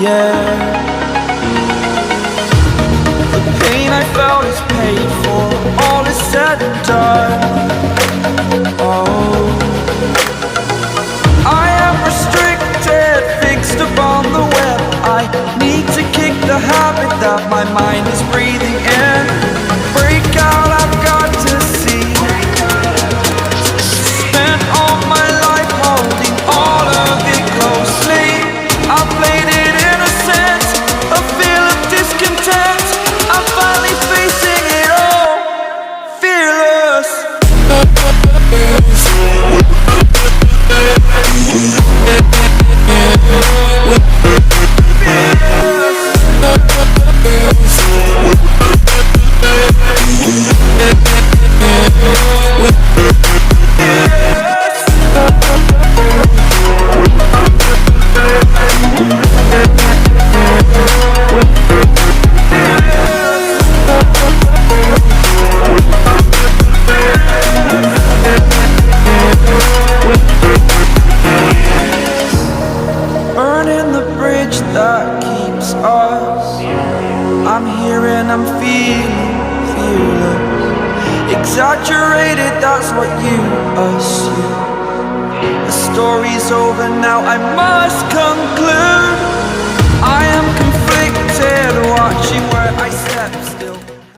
air. The pain I felt is paid for, all is said and done. Oh, I am restricted, fixed upon the web. I need to kick the habit that my mind is breathing in. Break out, I've got to see. Spent all my life holding all of it closely. I played it innocent, a feel of discontent. I'm finally facing it all, fearless. Burning the bridge that keeps us. I'm here and I'm feeling fearless. Exaggerated, that's what you assume. The story's over now, I must conclude. I am conflicted, watching where I step.